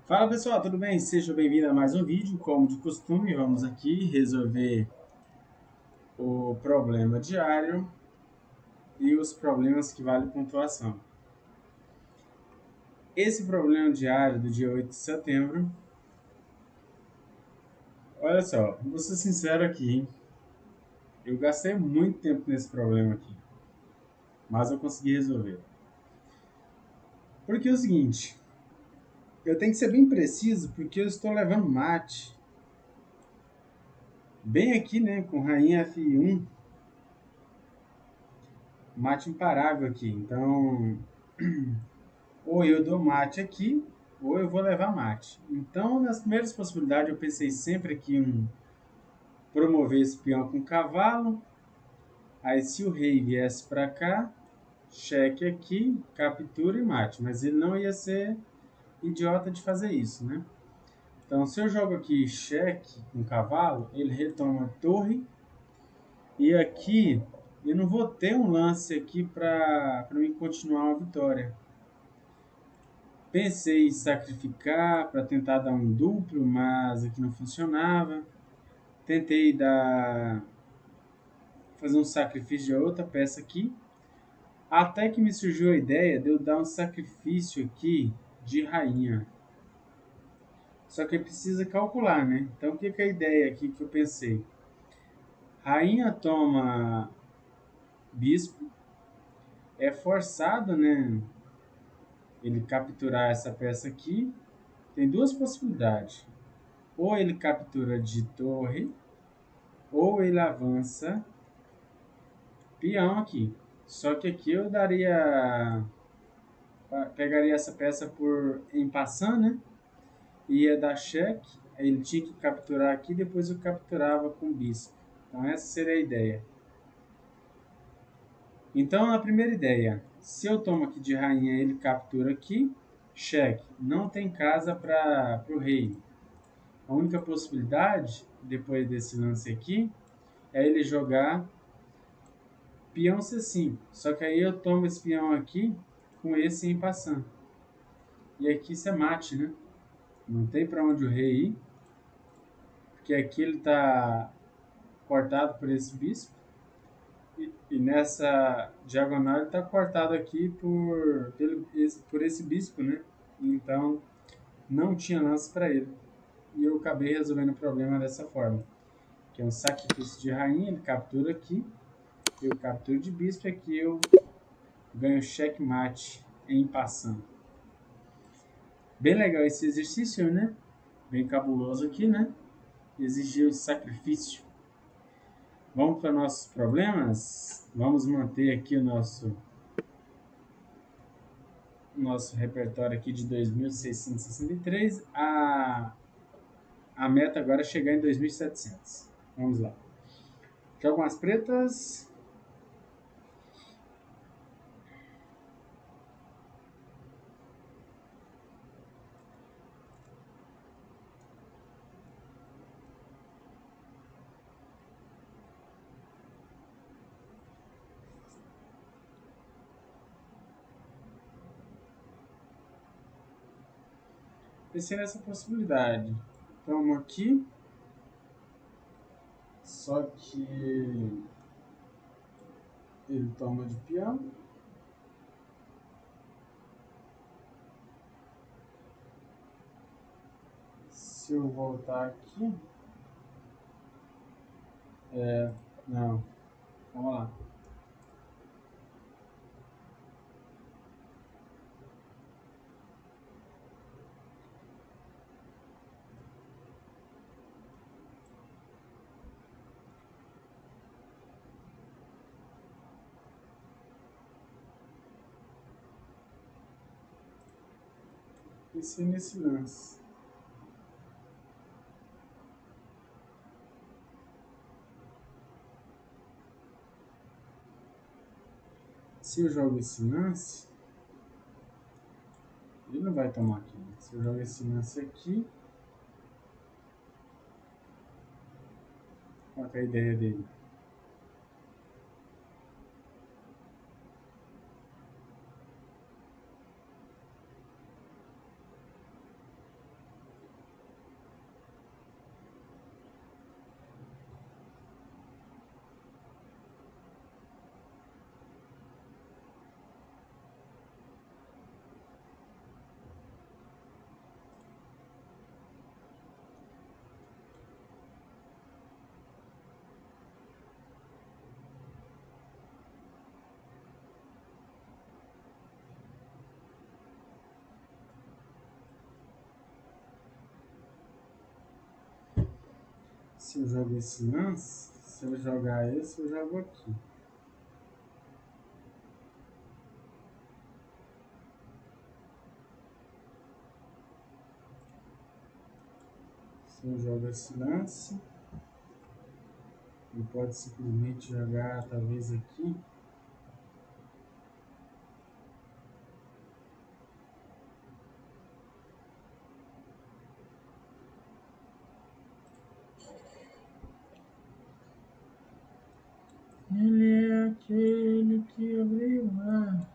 Fala pessoal, tudo bem? Seja bem-vindo a mais um vídeo. Como de costume, vamos aqui resolver o problema diário e os problemas que valem pontuação. Esse problema diário do dia 8 de setembro, olha só, vou ser sincero aqui, hein? Eu gastei muito tempo nesse problema aqui, mas eu consegui resolver. Porque é o seguinte, eu tenho que ser bem preciso porque eu estou levando mate. Bem aqui, né, com rainha F1, mate imparável aqui. Então, ou eu dou mate aqui, ou eu vou levar mate. Então, nas primeiras possibilidades, eu pensei sempre aqui em promover esse peão com cavalo. Aí, se o rei viesse para cá, cheque aqui, captura e mate. Mas ele não ia ser idiota de fazer isso, né? Então, se eu jogo aqui cheque com cavalo, ele retoma a torre. E aqui, eu não vou ter um lance aqui para mim continuar a vitória. Pensei em sacrificar para tentar dar um duplo, mas aqui não funcionava. Tentei fazer um sacrifício de outra peça aqui, até que me surgiu a ideia de eu dar um sacrifício aqui de rainha. Só que precisa calcular, né? Então, o que é a ideia aqui que eu pensei? Rainha toma bispo, é forçado, né? Ele capturar essa peça aqui. Tem duas possibilidades. Ou ele captura de torre, ou ele avança peão aqui. Só que aqui eu pegaria essa peça por em passando, né? Ia dar cheque, aí ele tinha que capturar aqui, depois eu capturava com bispo. Então essa seria a ideia. Então a primeira ideia, se eu tomo aqui de rainha, ele captura aqui, cheque. Não tem casa para o rei. A única possibilidade, depois desse lance aqui, é ele jogar peão C5. Só que aí eu tomo esse peão aqui com esse em passando. E aqui isso é mate, né? Não tem para onde o rei ir, porque aqui ele está cortado por esse bispo. E nessa diagonal ele está cortado aqui por esse bispo, né? Então não tinha lance para ele. E eu acabei resolvendo o problema dessa forma. Que é um sacrifício de rainha, ele captura aqui. Eu capturo de bispo e aqui eu ganho checkmate em passando. Bem legal esse exercício, né? Bem cabuloso aqui, né? Exigiu sacrifício. Vamos para nossos problemas? Vamos manter aqui o nosso repertório aqui de 2.663. A meta agora é chegar em 2.700. Vamos lá. Jogo umas pretas. Pensei nessa possibilidade. Tomo aqui. Só que ele toma de peão. Se eu voltar aqui. Não. Vamos lá. Pensei nesse lance. Se eu jogo esse lance, ele não vai tomar aqui. Se eu jogo esse lance aqui, qual é a ideia dele? Se eu jogo esse lance, se eu jogar esse, eu jogo aqui. Se eu jogo esse lance, ele pode simplesmente jogar talvez aqui. Ele é aquele que abriu o mar.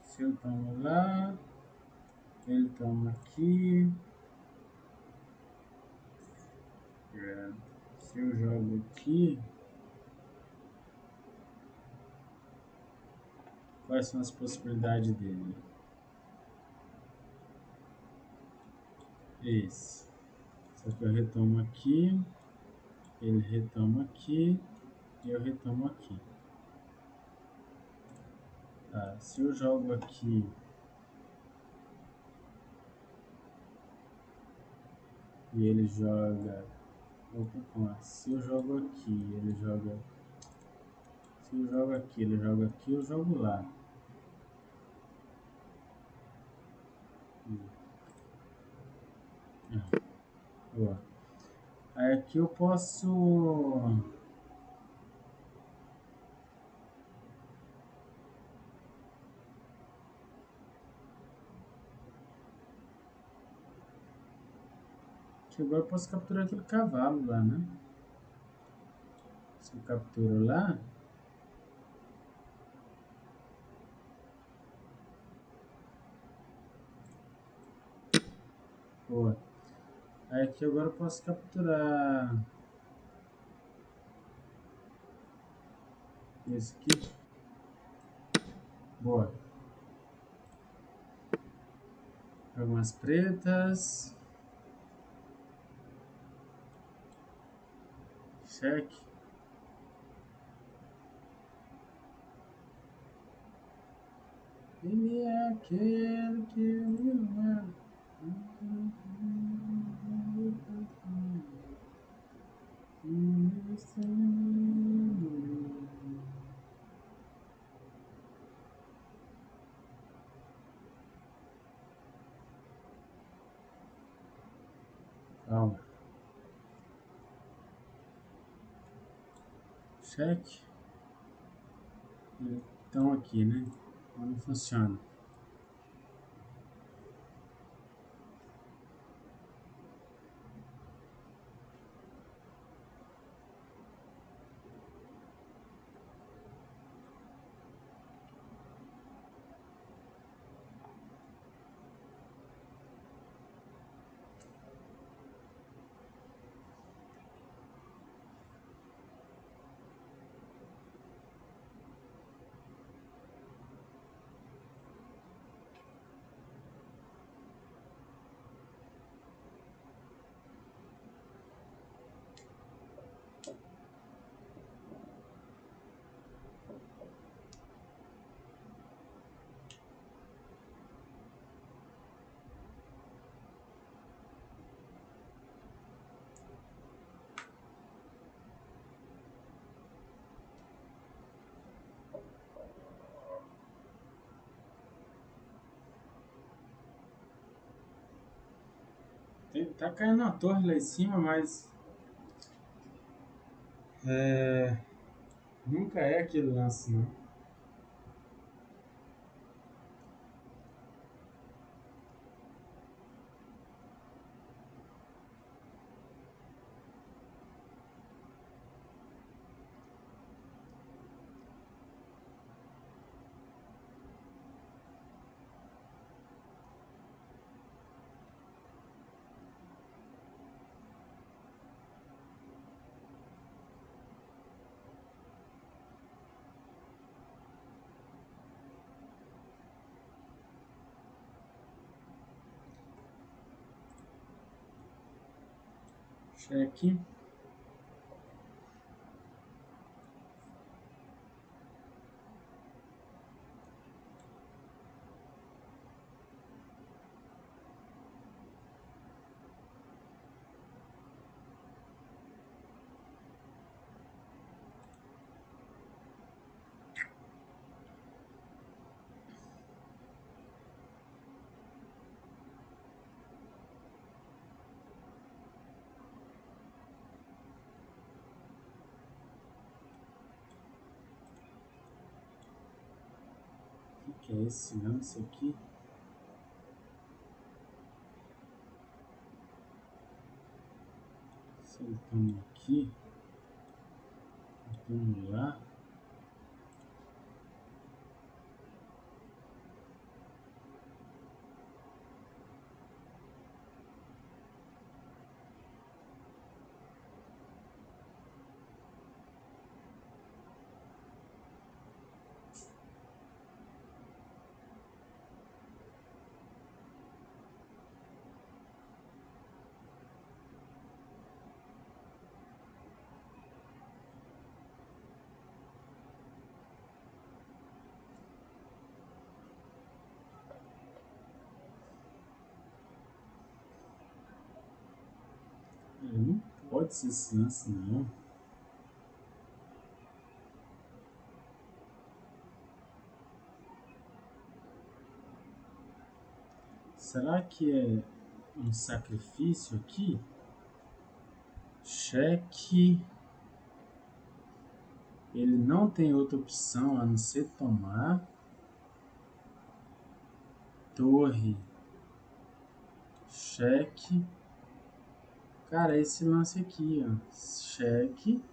Se eu tomo lá, ele toma aqui. Se eu jogo aqui, quais são as possibilidades dele? Esse. Só que eu retomo aqui, ele retoma aqui e eu retomo aqui. Tá, se eu jogo aqui, e ele joga. Opa, se eu jogo aqui, ele joga. Se eu jogo aqui, ele joga aqui, eu jogo lá. Boa. Aí aqui eu posso. Aqui agora eu posso capturar aquele cavalo lá, né? Se eu capturo lá. Boa. Aí aqui agora eu posso capturar esse aqui. Boa. Algumas pretas. Cheque. Ele é aquele que me ama. Calma. Cheque. Então aqui, né? Não funciona. Tá caindo a torre lá em cima, mas nunca é aquele lance, não. Cheque. que é esse lance aqui. Se ele toma aqui, vamos lá. Não pode ser esse lance, não. Será que é um sacrifício aqui? Cheque. Ele não tem outra opção a não ser tomar. Torre. Cheque. Cara, esse lance aqui, ó. Cheque.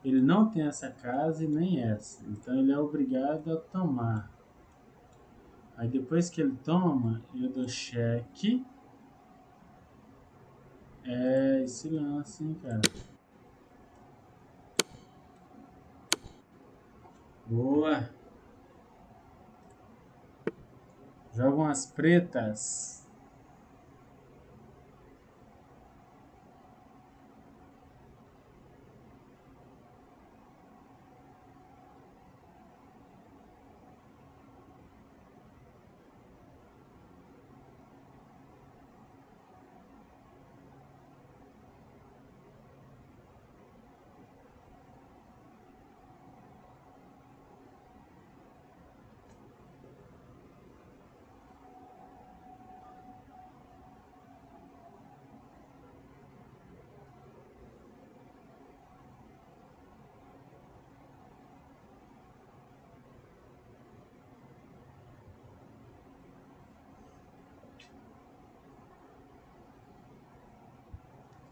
Ele não tem essa casa e nem essa. Então ele é obrigado a tomar. Aí depois que ele toma, eu dou cheque. É esse lance, hein, cara. Boa. Jogam as pretas.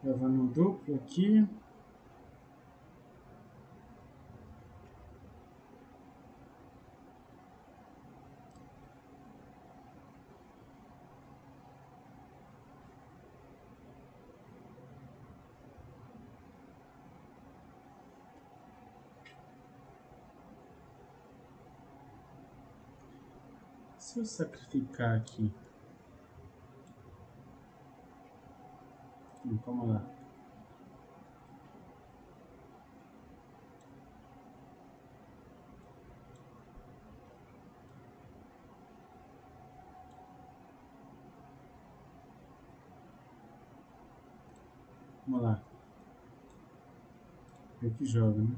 Levando um duplo aqui. Se eu sacrificar aqui. Vamos lá. Vamos lá. Eu que jogo, né?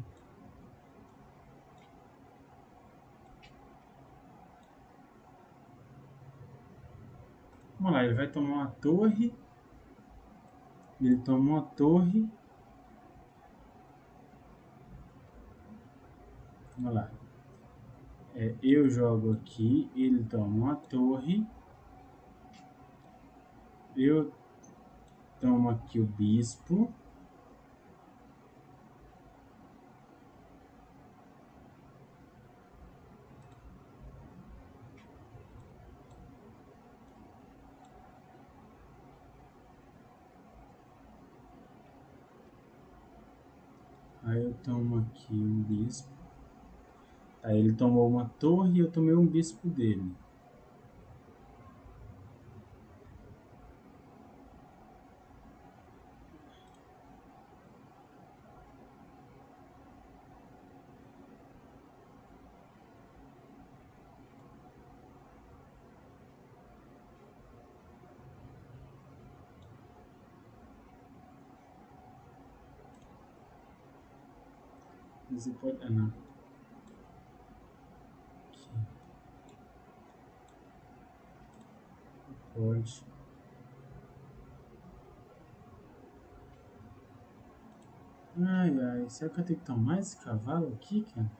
Vamos lá, ele vai tomar uma torre. Ele toma uma torre. Vamos lá. Eu jogo aqui, ele toma uma torre. Eu tomo aqui o bispo. Aí eu tomo aqui um bispo. Aí ele tomou uma torre e eu tomei um bispo dele. Você pode. Ah, não. Aqui. Pode. Ai, ai. Será que eu tenho que tomar esse cavalo aqui, cara?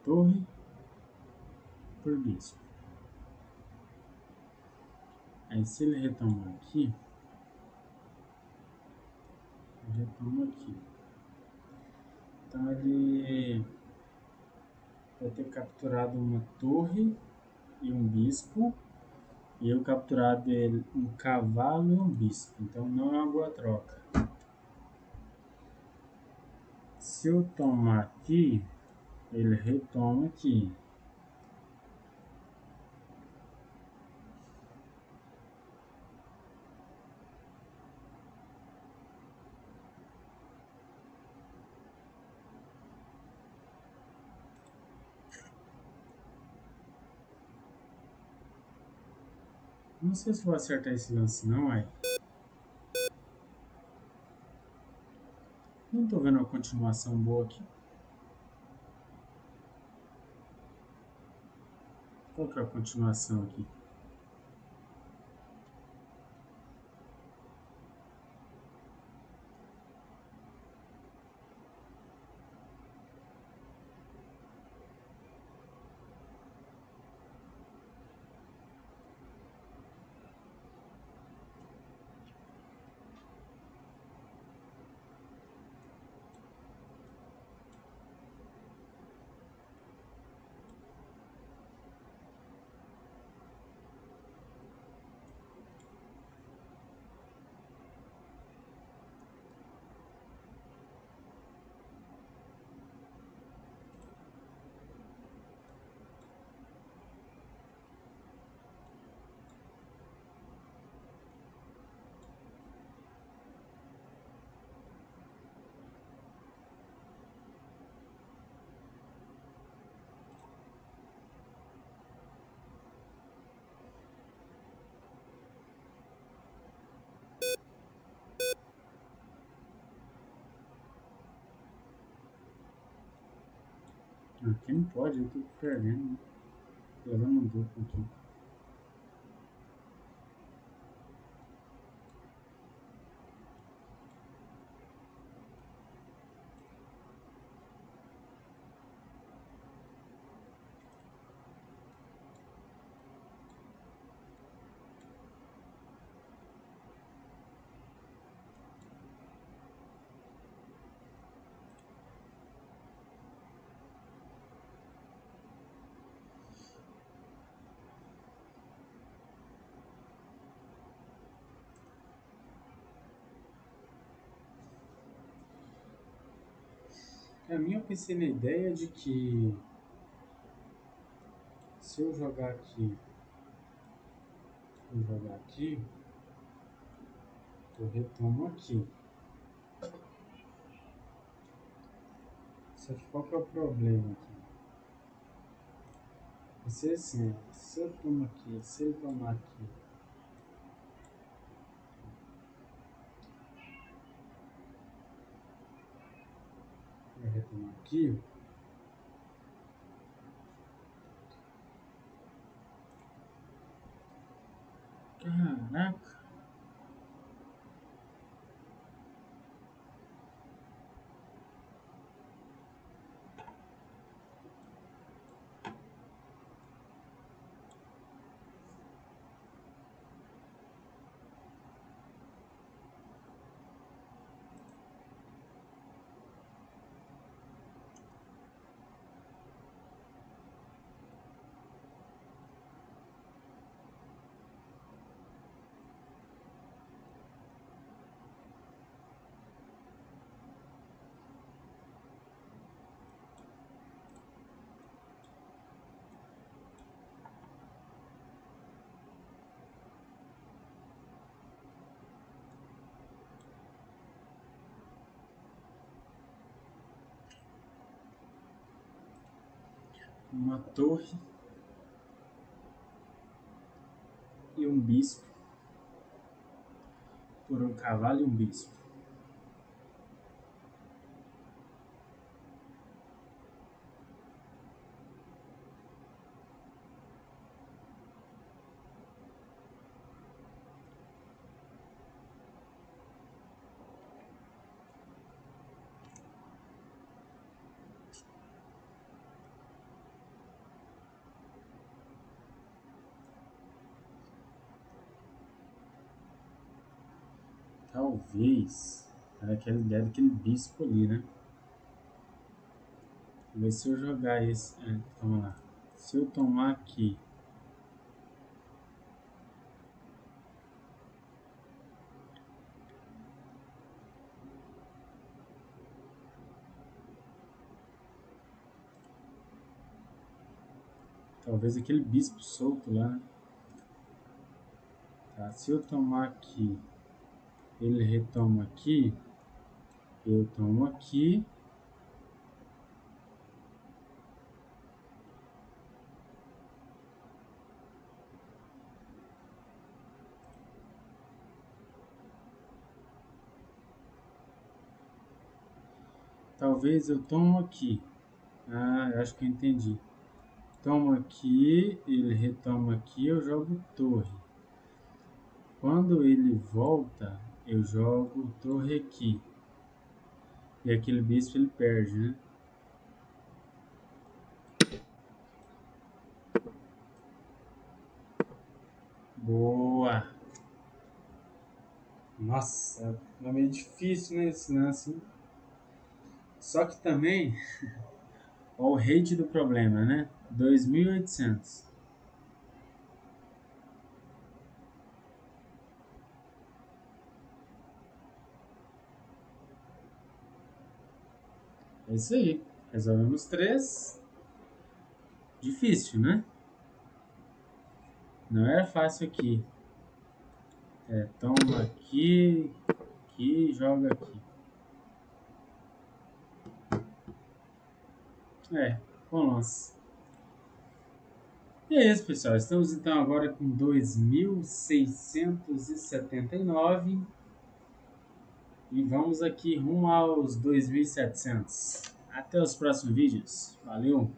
torre por bispo. Aí se ele retomar aqui, ele retoma aqui. Então ele vai ter capturado uma torre e um bispo. E eu capturado ele um cavalo e um bispo. Então não é uma boa troca. Se eu tomar aqui, ele retoma aqui. Não sei se vou acertar esse lance não, aí. Não tô vendo uma continuação boa aqui. Qual que é a continuação aqui? Aqui não pode, eu tô perdendo. Levando um duplo aqui. A minha eu pensei na ideia de que se eu jogar aqui, eu retomo aqui. Só que qual que é o problema aqui? Vai ser assim, se eu tomo aqui, se ele tomar aqui, eu retomar aqui, caraca! Uma torre e um bispo por um cavalo e um bispo. Talvez. Era aquela ideia daquele bispo ali, né? Vamos ver se eu jogar esse. Vamos lá. Se eu tomar aqui. Talvez aquele bispo solto lá, né? Tá, se eu tomar aqui, ele retoma aqui, eu tomo aqui. Talvez eu tomo aqui. Ah, eu acho que eu entendi. Tomo aqui, ele retoma aqui, eu jogo torre. Quando ele volta, eu jogo torre aqui. E aquele bispo ele perde, né? Boa! Nossa, é meio difícil, né, esse lance. Só que também, ó, o rate do problema, né? 2.800. É isso aí. Resolvemos 3. Difícil, né? Não era fácil aqui. Toma aqui, aqui, joga aqui. Bom lance. E é isso, pessoal. Estamos então agora com 2.679 e vamos aqui rumo aos 2.700. Até os próximos vídeos. Valeu!